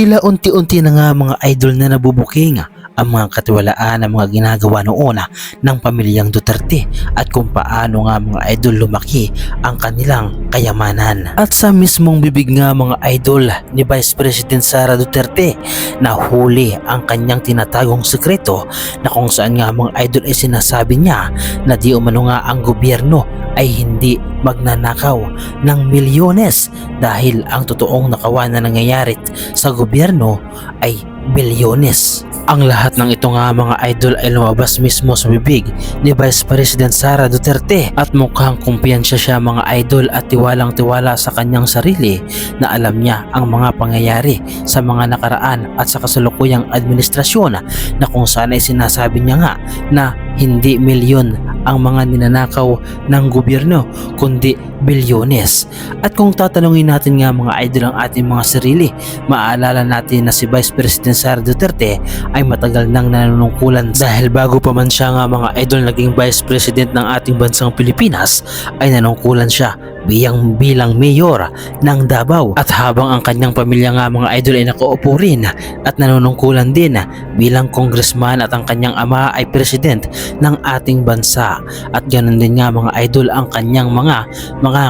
Tila unti-unti na nga mga idol na nabubuking ang mga katiwalaan ng mga ginagawa noon ng pamilyang Duterte at kung paano nga mga idol lumaki ang kanilang kayamanan. At sa mismong bibig nga mga idol ni Vice President Sara Duterte, nahuli ang kanyang tinatagong sekreto na kung saan nga mga idol ay sinasabi niya na di umano nga ang gobyerno ay hindi magnanakaw ng milyones dahil ang totoong nakawan na nangyayari sa gobyerno ay bilyones. Ang lahat ng ito nga mga idol ay lumabas mismo sa bibig ni Vice President Sara Duterte at mukhang kumpiyansa siya mga idol at tiwalang tiwala sa kanyang sarili na alam niya ang mga pangyayari sa mga nakaraan at sa kasalukuyang administrasyon na kung saan ay sinasabi niya nga na hindi milyon ang mga ninanakaw ng gobyerno kundi bilyones. At kung tatanungin natin nga mga idol ang ating mga sarili, maaalala natin na si Vice President Sara Duterte ay matagal nang nanunungkulan dahil bago pa man siya nga mga idol naging Vice President ng ating bansang Pilipinas ay nanungkulan siya bilang mayor ng Davao at habang ang kanyang pamilya nga mga idol ay nakaupo rin at nanunungkulan din bilang congressman at ang kanyang ama ay president ng ating bansa at ganoon din nga mga idol ang kanyang mga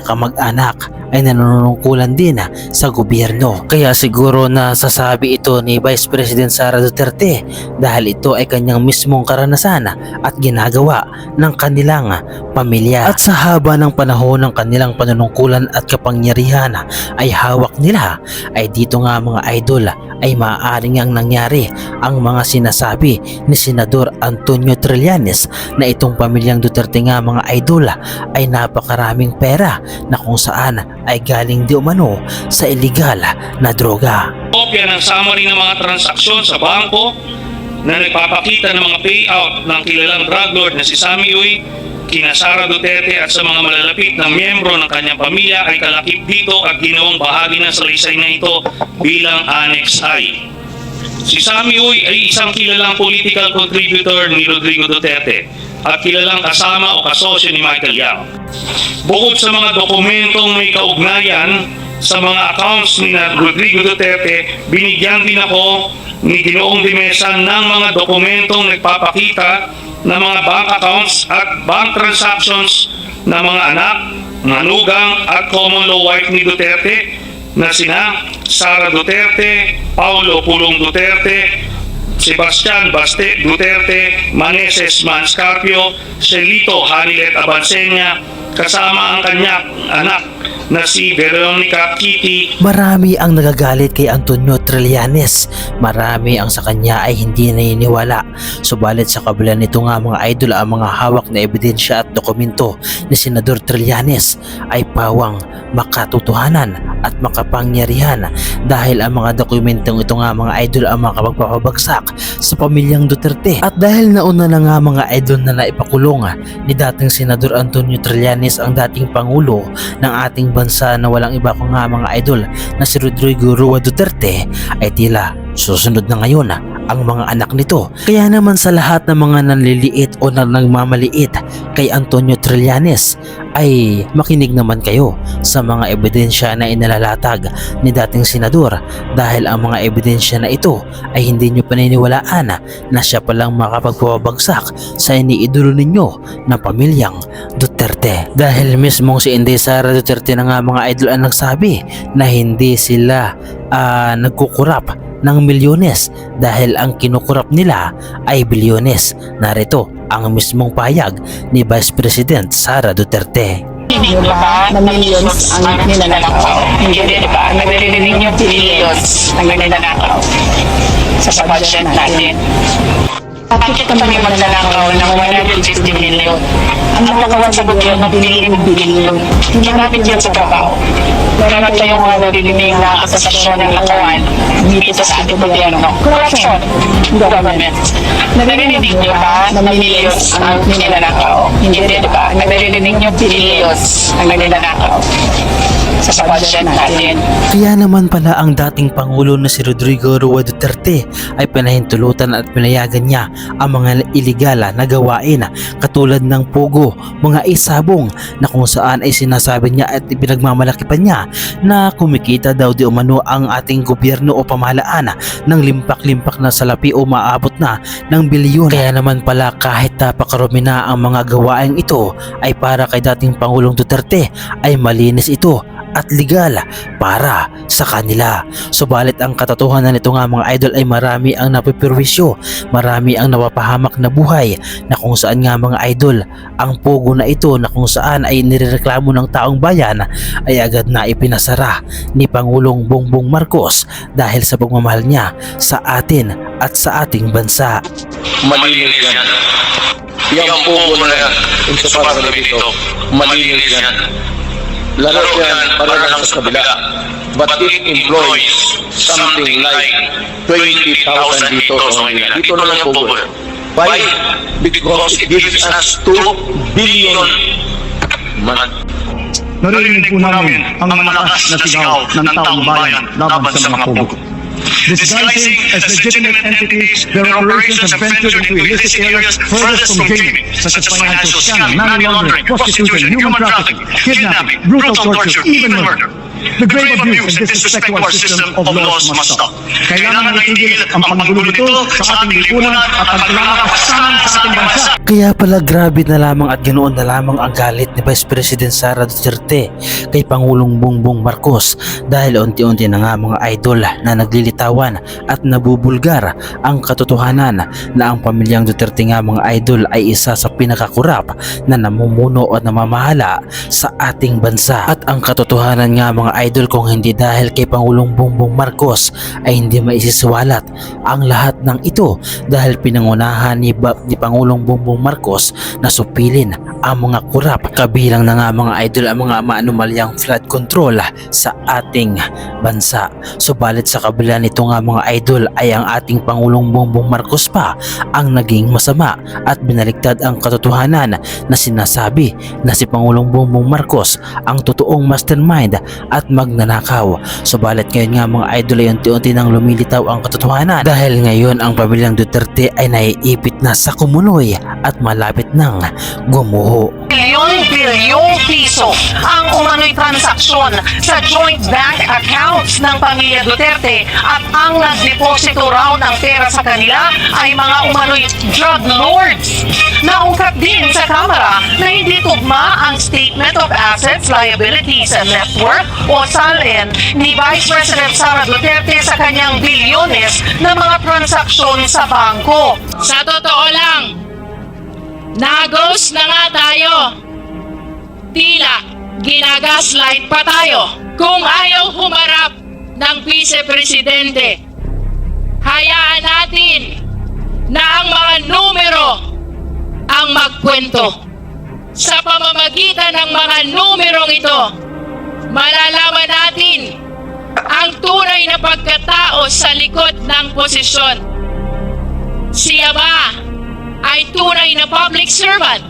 kamag-anak ay nanunungkulan din sa gobyerno. Kaya siguro nasasabi ito ni Vice President Sara Duterte dahil ito ay kanyang mismong karanasan at ginagawa ng kanilang pamilya. At sa haba ng panahon ng kanilang panunungkulan at kapangyarihan ay hawak nila ay dito nga mga idol ay maaaring ang nangyari ang mga sinasabi ni Senador Antonio Trillanes na itong pamilyang Duterte nga mga idol ay napakaraming pera na kung saan ay galing di umano sa illegal na droga. Kopya ng summary ng mga transaksyon sa bangko na nagpapakita ng mga payout ng kilalang drug lord na si Sammy Uy, kina Sara Duterte at sa mga malalapit na miyembro ng kanyang pamilya ay kalakip dito at ginawang bahagi ng salaysay na ito bilang Annex I. Si Sammy Uy ay isang kilalang political contributor ni Rodrigo Duterte at kilalang kasama o kasosyo ni Michael Yang. Bukod sa mga dokumentong may kaugnayan sa mga accounts ni Rodrigo Duterte, binigyan din ako ni Ginoong Dimesa ng mga dokumentong nagpapakita ng mga bank accounts at bank transactions ng mga anak, manugang at common law wife ni Duterte na sina Sara Duterte, Paulo Pulong Duterte, Sebastian Baste Duterte, Maneses Manscarpio, Celito Hanilet Abansenya, kasama ang kanyang anak na si Veronica Kitty. Marami ang nagagalit kay Antonio Trillanes, marami ang sa kanya ay hindi naniniwala. Subalit sa kabila nito nga mga idol, ang mga hawak na ebidensya at dokumento ni Senador Trillanes ay pawang makatotohanan at makapangyarihan dahil ang mga dokumentong ito nga mga idol ang makapagpapabagsak sa pamilyang Duterte. At dahil nauna na nga mga idol na naipakulong ni dating Senador Antonio Trillanes ang dating Pangulo ng ating bansa na walang iba kung nga mga idol na si Rodrigo Roa Duterte, ay tila susunod na ngayon ang mga anak nito. Kaya naman sa lahat ng mga nanliliit o nagmamaliit kay Antonio Trillanes ay makinig naman kayo sa mga ebidensya na inalalatag ni dating senador dahil ang mga ebidensya na ito ay hindi nyo paniniwalaan na siya palang makapagpapabagsak sa iniidolo ninyo na pamilyang Duterte. Dahil mismong si Inday Sara Duterte na nga mga idol ang nagsabi na hindi sila nagkukurap ng milyones dahil ang kinukurap nila ay bilyones. Narito ang mismong payag ni Vice President Sara Duterte. Hindi ba na millions ang ninanakaw? Hindi ba? Nagre-renew yung billions ang ninanakaw sa budget natin. Bakit kami magnanakaw ng 150 million? Ang nakawan sa gobyerno, billion. Hindi natin yan sa trabaho. Meron tayong mga narinig na asasasyon ng nakawan dito sa ating gobyerno. Corruption. Government. Narinig niyo ba na millions ang ninanakaw? Hindi ba? Narinig niyo billions ang ninanakaw sa budget natin. Kaya naman pala ang dating Pangulo na si Rodrigo Roa Duterte ay pinahintulutan at pinayagan niya ang mga iligal na gawain katulad ng pogo, mga isabong na kung saan ay sinasabi niya at ipinagmamalaki pa niya na kumikita daw di umano ang ating gobyerno o pamahalaan pamahalaan ng limpak-limpak na salapi o maabot na ng bilyon. Kaya naman pala kahit napakarumi na ang mga gawain ito ay para kay dating Pangulong Duterte ay malinis ito at legal para sa kanila. Subalit ang katotohanan nito nga mga idol ay marami ang napipirwisyo, marami ang napapahamak na buhay na kung saan nga mga idol ang pogo na ito na kung saan ay nirereklamo ng taong bayan ay agad na ipinasara ni Pangulong Bongbong Marcos dahil sa pagmamahal niya sa atin at sa ating bansa. Malinis yan. Yung pugo na yan, yung sa parang dito, malinis yan. Laro yan para lang sa kabila. But it employs something like 20,000 dito sa Manila. Dito lang yung pugo. Why? Because it gives us 2 billion. Narinig po namin ang malakas na sigaw ng taong bayan laban sa mga pogo. Disguising as legitimate entities, their operations have ventured into illicit areas furthest from gaming, such as financial scamming, money laundering, prostitution, human trafficking, kidnapping, brutal torture, even murder. The grave abuse and disrespect to our system of laws must stop. Kailangan itigil ang panggulo nito sa ating lipunan at ang kinakakasanan sa ating bansa. Kaya pala grabe na lamang at ganoon na lamang ang galit ni Vice President Sara Duterte kay Pangulong Bongbong Marcos dahil unti-unti na nga mga idol na naglilitawan at nabubulgar ang katotohanan na ang pamilyang Duterte nga mga idol ay isa sa pinakakurap na namumuno o namamahala sa ating bansa. At ang katotohanan nga mga idol kung hindi dahil kay Pangulong Bongbong Marcos ay hindi maisisiwalat ang lahat ng ito dahil pinangunahan ni Pangulong Bongbong Marcos na supilin ang mga kurap kabilang na nga mga idol ang mga maanumalyang flood control sa ating bansa. Subalit sa kabila nito nga mga idol ay ang ating Pangulong Bongbong Marcos pa ang naging masama at binaliktad ang katotohanan na sinasabi na si Pangulong Bongbong Marcos ang totoong mastermind at magnanakaw. Subalit ngayon nga mga idol ay unti-unti nang lumilitaw ang katotohanan dahil ngayon ang pamilyang Duterte ay naiipit na sa kumunoy at malapit nang gumuho. Bilyong piso ang umano'y transaksyon sa joint bank accounts ng pamilya Duterte at ang nagdeposito raw ng pera sa kanila ay mga umano'y drug lords. Naungkat din sa Kamara na hindi tugma ang Statement of Assets, Liabilities and Net Worth o SALN ni Vice President Sara Duterte sa kanyang bilyones na mga transaksyon sa bangko. Sa totoo lang, nagos na nga tayo. Tila, ginagaslight pa tayo. Kung ayaw humarap ng vice-presidente, hayaan natin na ang mga numero ang magkwento. Sa pamamagitan ng mga numerong ito, malalaman natin ang tunay na pagkatao sa likod ng posisyon. Siya ba ay tunay na public servant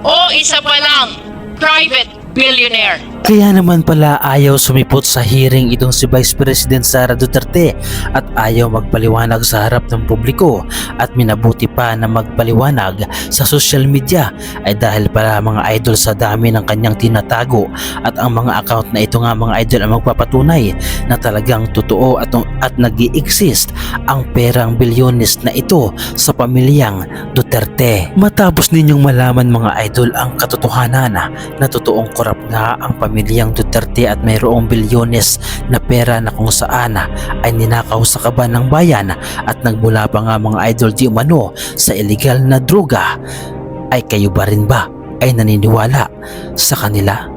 o isa pa lang private billionaire? Kaya naman pala ayaw sumipot sa hearing itong si Vice President Sara Duterte at ayaw magpaliwanag sa harap ng publiko at minabuti pa na magpaliwanag sa social media ay dahil pala mga idol sa dami ng kanyang tinatago at ang mga account na ito nga mga idol ang magpapatunay na talagang totoo at nag-i-exist ang perang bilyones na ito sa pamilyang Duterte. Matapos ninyong malaman mga idol ang katotohanan na totoong korap na ang pamilyang Duterte at mayroong bilyones na pera na kung saan ay ninakaw sa kaban ng bayan at nagmula pa nga mga idol di umano sa illegal na droga, ay kayo ba rin ba ay naniniwala sa kanila?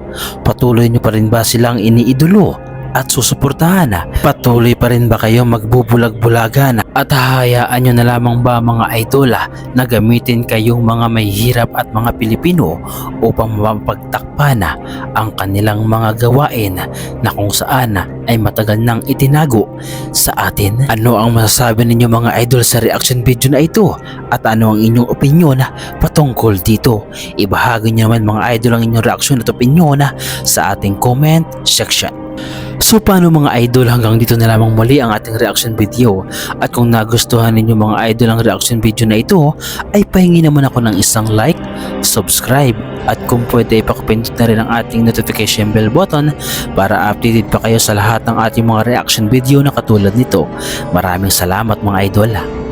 Patuloy nyo pa rin ba silang iniidolo at susuportahan? Patuloy pa rin ba kayo magbubulag-bulagan at hahayaan nyo na lamang ba mga idol na gamitin kayong mga may hirap at mga Pilipino upang mapagtakpan ang kanilang mga gawain na kung saan ay matagal nang itinago sa atin? Ano ang masasabi ninyo mga idol sa reaction video na ito at ano ang inyong opinyon patungkol dito? Ibahagi nyo naman mga idol ang inyong reaksyon at opinyon sa ating comment section. So paano mga idol, hanggang dito na lamang muli ang ating reaction video. At kung nagustuhan ninyo mga idol ang reaction video na ito, ay pahingi naman ako ng isang like, subscribe, at kung pwede ipakapindot na rin ang ating notification bell button para updated pa kayo sa lahat ng ating mga reaction video na katulad nito. Maraming salamat mga idol.